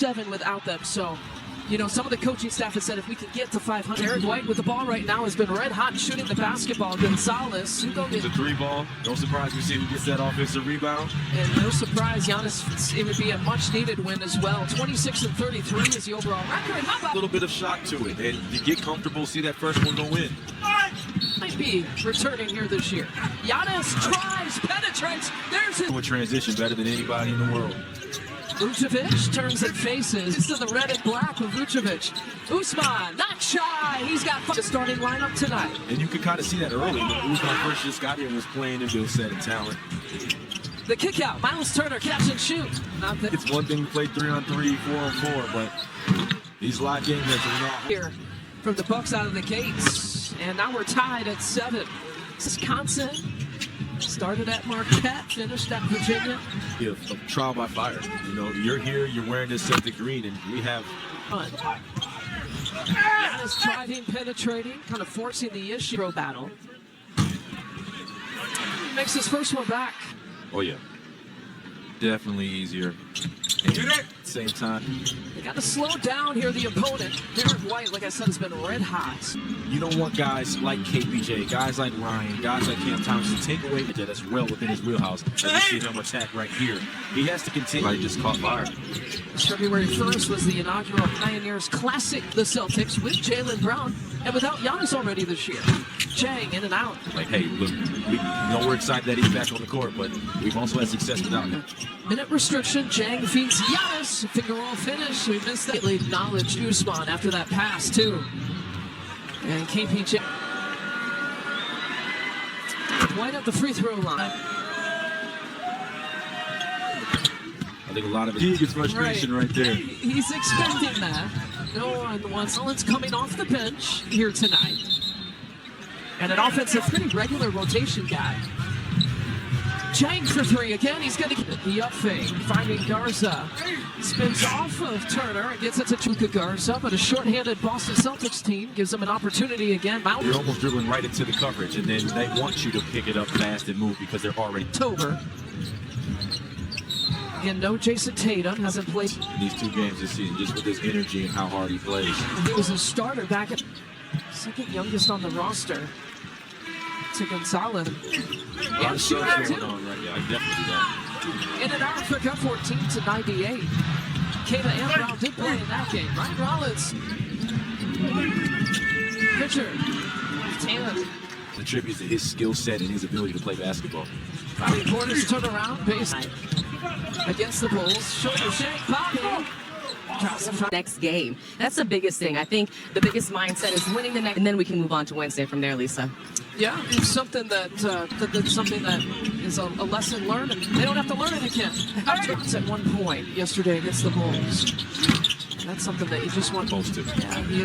7 without them. So, you know, some of the coaching staff has said if we can get to 500. Derek White with the ball right now has been red hot shooting the basketball. Gonzalez. It's a 3 ball. No surprise we see who gets that offensive rebound. And no surprise, Giannis, it would be a much needed win as well. 26 and 33 is the overall record. How about a little bit of shock to it. And you get comfortable, see that first one go in. Might be returning here this year. Giannis tries, penetrates. There's his Doing transition better than anybody in the world. Vucevic turns and faces. This is the red and black with Vucevic. Usman, not shy. He's got the starting lineup tonight. And you could kind of see that early when Usman first just got here and was playing and Bill said and talent. The kick out. Miles Turner catch and shoot. Not that It's one thing to play 3-on-3, 4-on-4, but these live game minutes are not here from the Bucks out of the gates. And now we're tied at 7. Wisconsin started at Marquette, finished at Virginia. a trial by fire. You know, you're here, you're wearing this Celtic green, and we have Fun. Giannis driving, penetrating, kind of forcing the issue. Pro battle. Makes his first one back. Oh yeah, definitely easier. And at the same time, They got to slow down here, the opponent. Derek White, like I said, has been red hot. you don't want guys like KPJ, guys like Ryan, guys like Cam Thomas to take away that's well within his wheelhouse. As you see him attack right here. He has to continue. Like just caught fire. February 1st was the inaugural Pioneers Classic, the Celtics, with Jaylen Brown, and without Giannis already this year. Jang in and out. Like, hey, look, we know we're excited that he's back on the court, but we've also had success without him. Minute restriction, Jang feeds Giannis. Finger roll finish. We missed that. Acknowledged Usman after that pass, too. And KPJ. White at the free throw line. I think a lot of it gets frustration right there. He's expecting that. No one wants. Allen's coming off the bench here tonight. And an offensive, pretty regular rotation guy. Jang for 3 again. He's going to get the up fake, finding Garza. Spins off of Turner and gets it to Chuka Garza, but a shorthanded Boston Celtics team gives him an opportunity again. You're almost dribbling right into the coverage, and then they want you to pick it up fast and move because they're already October. Again, no Jason Tatum, hasn't played these 2 games this season, just with his energy and how hard he plays. He was a starter back at second youngest on the roster to Gonzalez. And shooting Going on right now. I definitely do that. in Africa, 14-98. Kata and Brown did play in that game. Ryan Rollins. Richard. Taylor. Attributes to his skill set and his ability to play basketball. Bobby Porter's turnaround base against the Bulls. Shoulder shake, Bobby. Next game. That's the biggest thing. I think the biggest mindset is winning the next, and then we can move on to Wednesday from there, Lisa. Yeah, it's something that's something that is a lesson learned, and they don't have to learn it again. After at one point yesterday against the Bulls. That's something that you just want. Supposed to. Yeah, he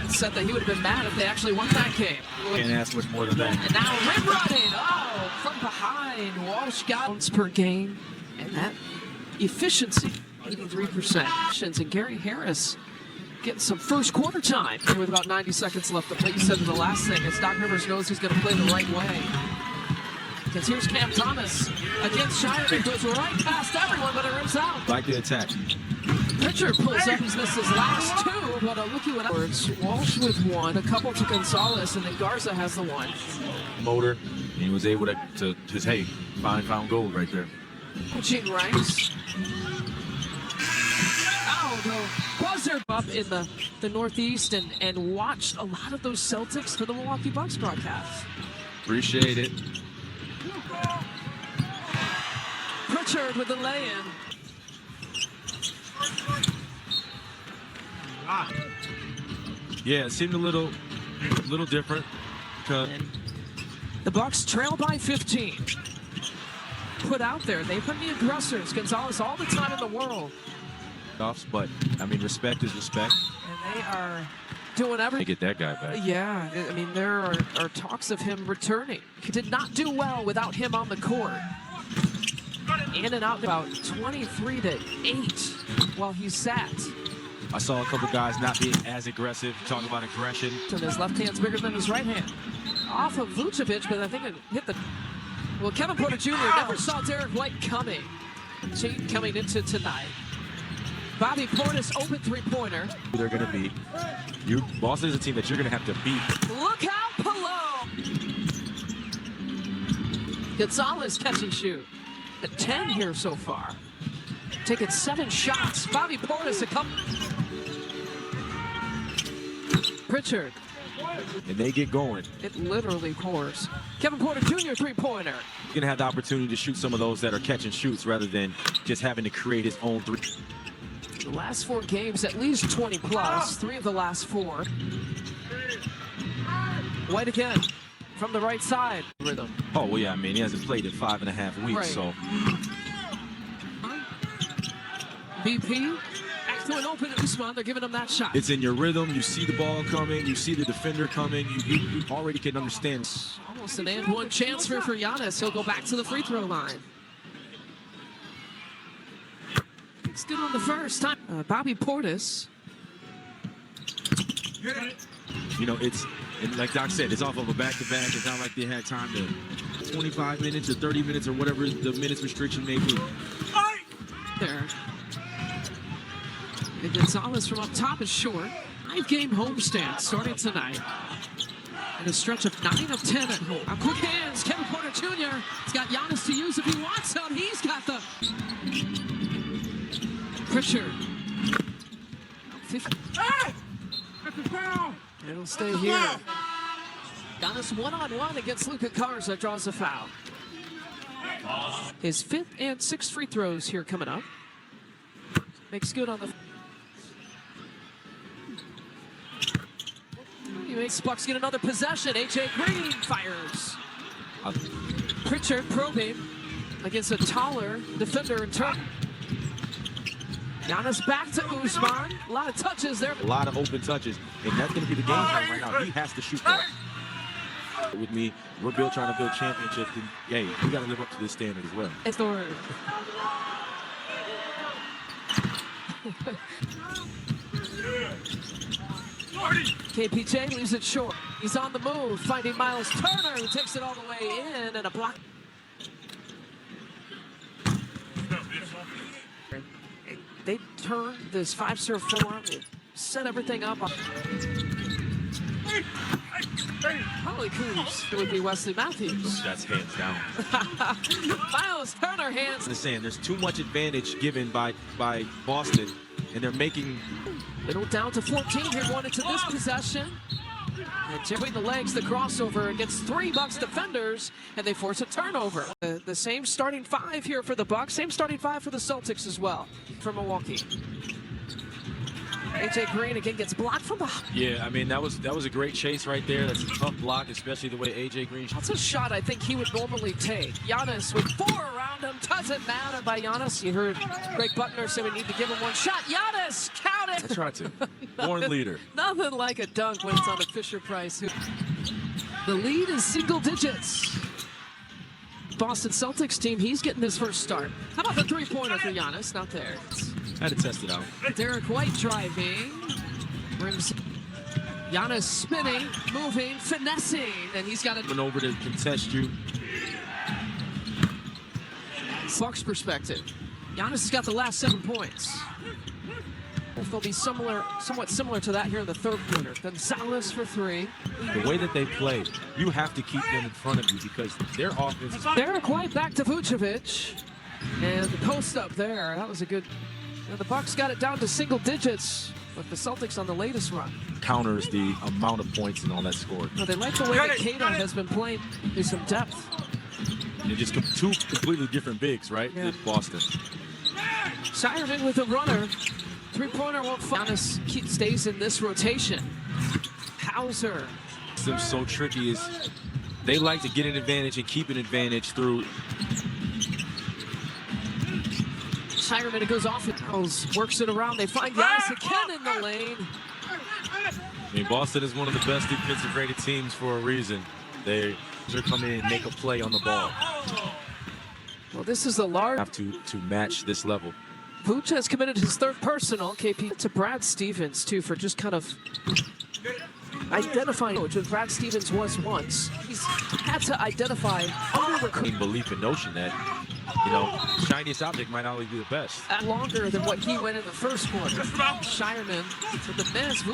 said that he would have been mad if they actually won that game. Can't ask much more than that. And now rim running. Oh, from behind. Walsh got points per game, and that efficiency, 83%. And Gary Harris getting some first quarter time here with about 90 seconds left to play. You said the last thing is Doc Rivers knows he's going to play the right way. Because here's Cam Thomas against Shire. It goes right past everyone, but it rims out. Like the attack. Richard pulls up. He's missed his last 2, but looky what happens. Walsh with 1, a couple to Gonzalez, and then Garza has the 1. Motor, and he was able to just, hey, found gold right there. Gene Rice. Oh, the buzzer up in the Northeast and watched a lot of those Celtics for the Milwaukee Bucks broadcast. Appreciate it. Pritchard with the lay-in. Yeah, it seemed a little different. The Bucks trail by 15. Put out there. They've been the aggressors. Gonzalez all the time in the world. But, I mean, respect is respect. And they are doing everything. Get that guy back. Yeah, I mean, there are talks of him returning. He did not do well without him on the court. In and out about 23-8 while he sat. I saw a couple guys not being as aggressive, talking about aggression. And his left hand's bigger than his right hand. Off of Vucevic, but I think it hit the... Well, Kevin Porter Jr. never saw Derek White coming into tonight. Bobby Portis open three-pointer. They're going to be. Boston is a team that you're going to have to beat. Look out below. Gonzalez catch and shoot. A 10 here so far. Taking 7 shots. Bobby Portis a couple. Pritchard. And they get going. It literally pours. Kevin Porter Jr. three-pointer. You're going to have the opportunity to shoot some of those that are catch and shoots rather than just having to create his own three. The last 4 games, at least 20 plus. 3 of the last 4. White again from the right side. Rhythm. Oh, well, yeah, I mean, he hasn't played in 5.5 weeks, Right. so. BP back to an open Usman. They're giving him that shot. It's in your rhythm. You see the ball coming. You see the defender coming. You already can understand. Almost an and one chance for Giannis. He'll go back to the free throw line. It's good on the first time. Bobby Portis. You know, and like Doc said, it's off of a back-to-back. It's not like they had time to 25 minutes or 30 minutes or whatever the minutes restriction may be. There. And Gonzalez from up top is short. 5-game homestand starting tonight. And a stretch of 9 of 10 at home. A quick hands, Kevin Porter Jr. He's got Giannis to use if he wants some. He's got the... Pritchard. 50. It'll stay here. Giannis one-on-one against Luka Garza, draws a foul. His 5th and 6th free throws here coming up. Makes good on the... He makes Bucks get another possession. AJ Green fires. Pritchard probing against a taller defender in turn. Giannis back to Usman. A lot of touches there. A lot of open touches, and that's going to be the game plan right now. He has to shoot that. With me, we're trying to build championships, and hey, we got to live up to this standard as well. It's the word. KPJ leaves it short. He's on the move, finding Miles Turner, who takes it all the way in, and a block. They turn this 5-serve form, set everything up. Holy Coos, it would be Wesley Matthews. That's hands down. Miles Turner hands. I'm saying there's too much advantage given by Boston, and they're making. Little down to 14 here going into this possession. And between the legs, the crossover against 3 Bucks defenders, and they force a turnover. The same starting 5 here for the Bucks, same starting 5 for the Celtics as well from Milwaukee. AJ Green again gets blocked from behind. Yeah, I mean that was a great chase right there. That's a tough block, especially the way AJ Green. That's a shot I think he would normally take. Giannis with 4 around him, doesn't matter by Giannis. You heard Greg Butler say we need to give him one shot. Giannis, count it. Try to. Born leader. Nothing like a dunk when it's on a Fisher-Price. The lead is single digits. Boston Celtics team, he's getting his first start. How about the 3-pointer for Giannis? Not there. Had to test it out. Derek White driving. Rims. Giannis spinning, moving, finessing, and he's got it. Went over to contest you. Bucks perspective. Giannis has got the last 7 points. They'll be somewhat similar to that here in the 3rd quarter. Gonzalez for 3. The way that they play, you have to keep them in front of you because their offense is. Derek White back to Vucevic. And the post up there. That was a good. And the Bucks got it down to single digits with the Celtics on the latest run. Counters the amount of points and all that scored. Well, they like the way that Kato has been playing through some depth. They're just 2 completely different bigs, right? Yeah. Boston. Shireman with a runner. 3-pointer won't fall. Giannis stays in this rotation. Hauser. What's so tricky is they like to get an advantage and keep an advantage through. Shireman, it goes off. It works it around. They find Giannis again in the lane. I mean, Boston is one of the best defensive rated teams for a reason. They're coming in and make a play on the ball. Well, this is the large. Have to match this level. Vooch has committed his 3rd personal. KP to Brad Stevens, too, for just kind of identifying what Brad Stevens was once. He's had to identify under the Belief and notion that You know, shiniest object might not always be the best. Longer than what he went in the first quarter. Shireman for the miss.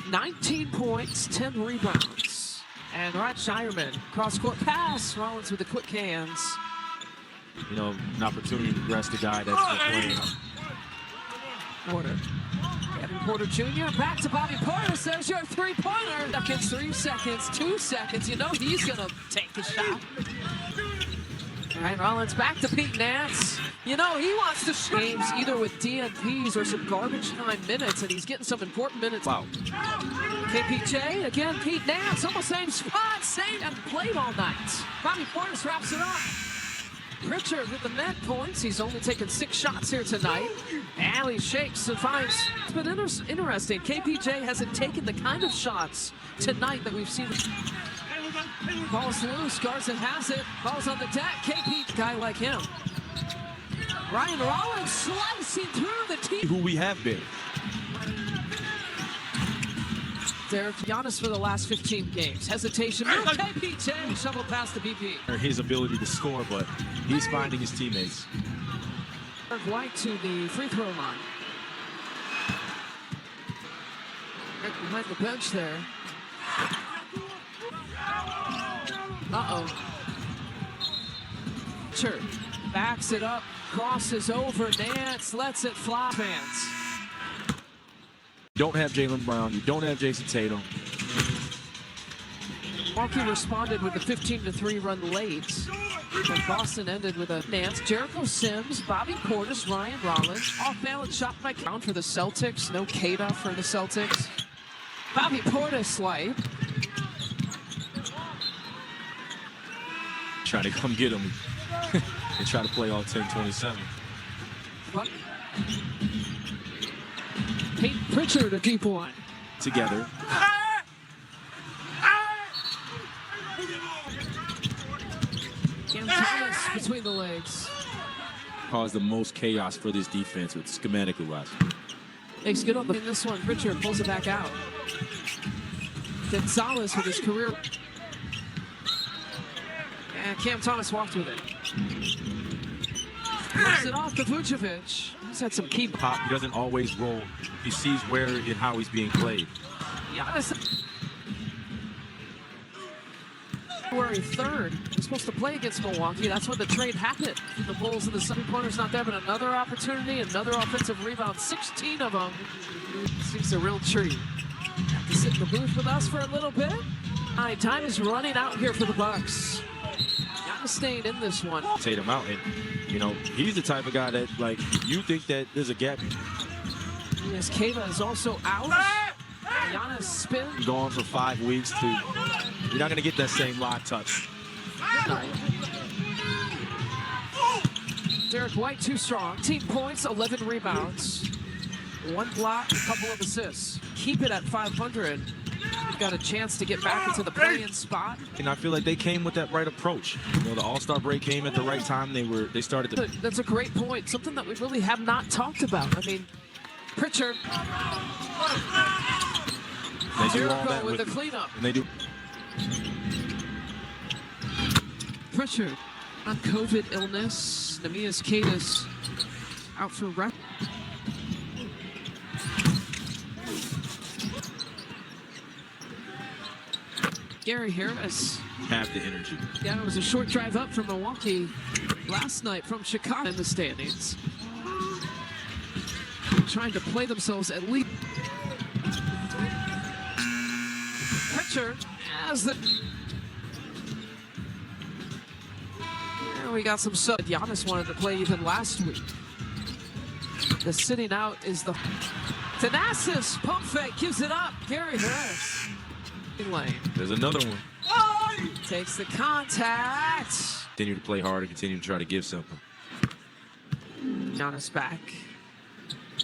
19 points, 10 rebounds. And right, Shireman, cross-court pass. Rollins with the quick hands. You know, an opportunity to rest the guy that's been playing. Porter. Kevin Porter Jr. back to Bobby Porter. There's your three-pointer. Seconds, 3 seconds, 2 seconds. You know he's going to take the shot. All right, Rollins back to Pete Nance. You know he wants to shoot games either with DNPs or some garbage time minutes, and he's getting some important minutes. Wow. KPJ, again, Pete Nance, almost same spot, same, and played all night. Bobby Porter wraps it up. Pritchard with the net points. He's only taken 6 shots here tonight. Alley shakes and finds. It's been interesting. KPJ hasn't taken the kind of shots tonight that we've seen. Ball's loose. Garza has it. Ball's on the deck. KP, guy like him. Ryan Rollins slicing through the team. Who we have been. Derek Giannis for the last 15 games. Hesitation. No, KPJ shoveled past the BP. His ability to score, but he's finding his teammates. White to the free throw line. Right behind the bench there. Uh-oh. Church backs it up, crosses over. Nance lets it fly. Fans. You don't have Jaylen Brown. You don't have Jason Tatum. Milwaukee responded with a 15-3 run late. And Boston ended with a Nance, Jericho Sims, Bobby Portis, Ryan Rollins. Off-balance shot by count for the Celtics. No Kada for the Celtics. Bobby Portis swipe. Trying to come get him and try to play all 10-27. What? Pete Pritchard, a deep one. Together. Cam Thomas between the legs. Caused the most chaos for this defense with schematically wise. Makes good on this one. Pritchard pulls it back out. Gonzalez with his career. And Cam Thomas walked with it. Puts it off to Vucevic. He's had some key pop. He doesn't always roll. He sees where and how he's being played. Giannis. February 3rd. He's supposed to play against Milwaukee. That's when the trade happened. The Bulls and the three-pointers not there, but another opportunity, another offensive rebound. 16 of them. Seems a real treat. Have to sit in the booth with us for a little bit. All right, time is running out here for the Bucks. Giannis staying in this one. Tatum out, and you know he's the type of guy that like you think that there's a gap. Yes, Kayla is also out. Giannis spin. Gone for 5 weeks to. You're not going to get that same live touch. Derek White too strong. 18 points, 11 rebounds. 1 block, a couple of assists. Keep it at 500. You've got a chance to get back into the play-in spot. And I feel like they came with that right approach. You know, the All-Star break came at the right time. They started to. That's a great point. Something that we really have not talked about. I mean, Pritchard. They do all that with the cleanup. And they do. Pritchard on COVID illness. Neemias Quedas out for rest. Gary Harris. Have the energy. Yeah, it was a short drive up from Milwaukee last night from Chicago in the standings. Trying to play themselves at least. Pritchard as the. And we got some sub. Giannis wanted to play even last week. The sitting out is the. Thanasis pump fake gives it up. Gary Harris. Lane. There's another one. Takes the contact. Continue to play hard and continue to try to give something. Giannis back.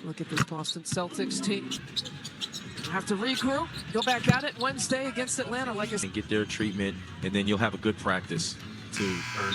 Look at this Boston Celtics team. Have to regroup. Go back at it Wednesday against Atlanta like I said. And get their treatment, and then you'll have a good practice to earn.